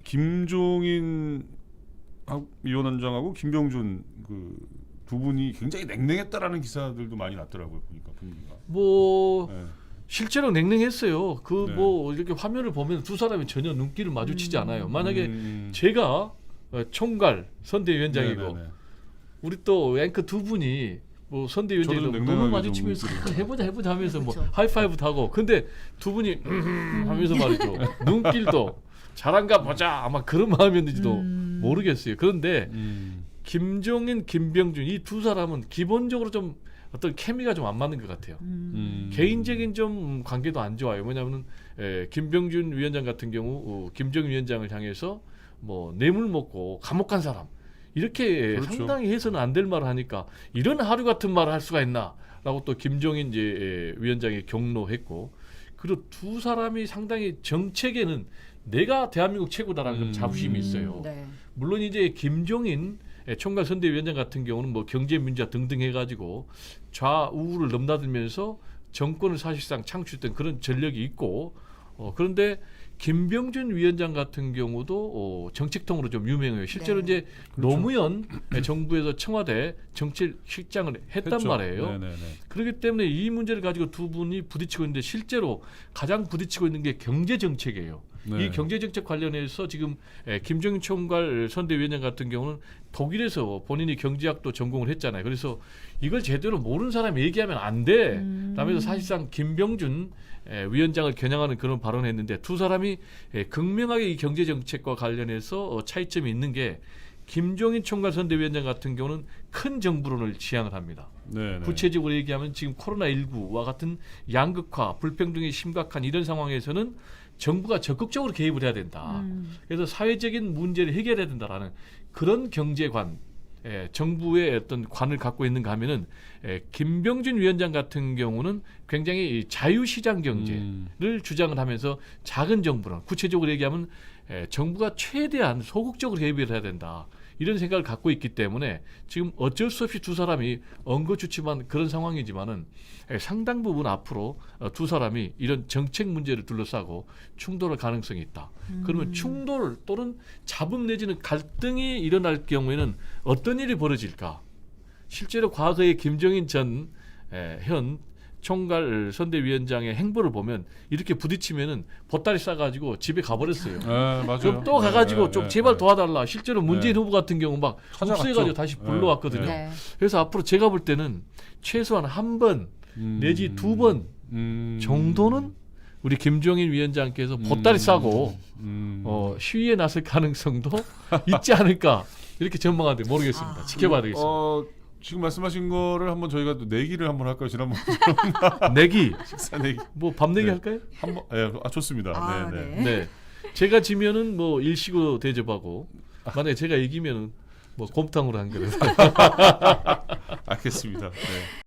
김종인 위원장하고 김병준 그 두 분이 굉장히 냉랭했다라는 기사들도 많이 났더라고요. 보니까 분위기가. 뭐 네. 실제로 냉랭했어요. 그 네. 뭐 이렇게 화면을 보면 두 사람이 전혀 눈길을 마주치지 않아요. 만약에 제가 총괄 선대위원장이고 네네네. 우리 또 앵커 두 분이 뭐 선대위원장이 저도 눈을 냉랭하게 마주치면서 좀 해보자 하면서 뭐 그렇죠. 하이파이브도 하고 근데 두 분이 하면서 말이죠. 눈길도 잘한가 보자 아마 그런 마음이었는지도 모르겠어요. 그런데 김종인, 김병준 이 두 사람은 기본적으로 좀 어떤 케미가 좀 안 맞는 것 같아요. 개인적인 좀 관계도 안 좋아요. 뭐냐면은 김병준 위원장 같은 경우 김정인 위원장을 향해서 뭐 뇌물 먹고 감옥 간 사람 이렇게 그렇죠. 상당히 해서는 안 될 말을 하니까 이런 하루 같은 말을 할 수가 있나라고 또 김종인 이제 위원장이 경로했고 그리고 두 사람이 상당히 정책에는 내가 대한민국 최고다라는 그런 자부심이 있어요. 네. 물론 이제 김종인 총괄 선대위원장 같은 경우는 뭐 경제 문제 등등 해가지고 좌우를 넘나들면서 정권을 사실상 창출했던 그런 전력이 있고 그런데 김병준 위원장 같은 경우도 정책통으로 좀 유명해요. 실제로 네. 이제 그렇죠. 노무현 정부에서 청와대 정책실장을 했단 했죠. 말이에요. 네네네. 그렇기 때문에 이 문제를 가지고 두 분이 부딪히고 있는데 실제로 가장 부딪히고 있는 게 경제 정책이에요. 네. 이 경제 정책 관련해서 지금 김정인 총괄 선대위원장 같은 경우는 독일에서 본인이 경제학도 전공을 했잖아요. 그래서 이걸 제대로 모르는 사람이 얘기하면 안 돼. 라면서 사실상 김병준 위원장을 겨냥하는 그런 발언을 했는데 두 사람이 극명하게 이 경제 정책과 관련해서 차이점이 있는 게 김종인 총괄 선대위원장 같은 경우는 큰 정부론을 지향을 합니다. 네네. 구체적으로 얘기하면 지금 코로나19와 같은 양극화, 불평등이 심각한 이런 상황에서는 정부가 적극적으로 개입을 해야 된다. 그래서 사회적인 문제를 해결해야 된다라는 그런 경제관, 정부의 어떤 관을 갖고 있는가 하면은 김병준 위원장 같은 경우는 굉장히 이 자유시장 경제를 주장을 하면서 작은 정부론, 구체적으로 얘기하면 정부가 최대한 소극적으로 개입을 해야 된다. 이런 생각을 갖고 있기 때문에 지금 어쩔 수 없이 두 사람이 엉거주춤한 그런 상황이지만은 상당 부분 앞으로 두 사람이 이런 정책 문제를 둘러싸고 충돌할 가능성이 있다. 그러면 충돌 또는 잡음 내지는 갈등이 일어날 경우에는 어떤 일이 벌어질까? 실제로 과거에 김정인 전 현 총괄 선대위원장의 행보를 보면 이렇게 부딪히면은 보따리 싸가지고 집에 가버렸어요. 맞아요. 그럼 또 가가지고 네, 좀 네, 제발 네. 도와달라. 실제로 문재인 네. 후보 같은 경우 막 찾아갔죠. 흡수해가지고 다시 불러왔거든요. 네. 그래서 앞으로 제가 볼 때는 최소한 한 번 내지 두 번 정도는 우리 김종인 위원장께서 보따리 싸고 시위에 나설 가능성도 있지 않을까 이렇게 전망하는데 모르겠습니다. 지켜봐야 되겠습니다. 지금 말씀하신 거를 한번 저희가 또 내기를 한번 할까요? 지난번 내기 식사 내기 뭐 밤 내기 네. 할까요? 한번 좋습니다. 아, 네. 네. 네. 제가 지면은 뭐 일시고 대접하고 만약에 제가 이기면은 뭐 곰탕으로 한 그릇. 알겠습니다. 네.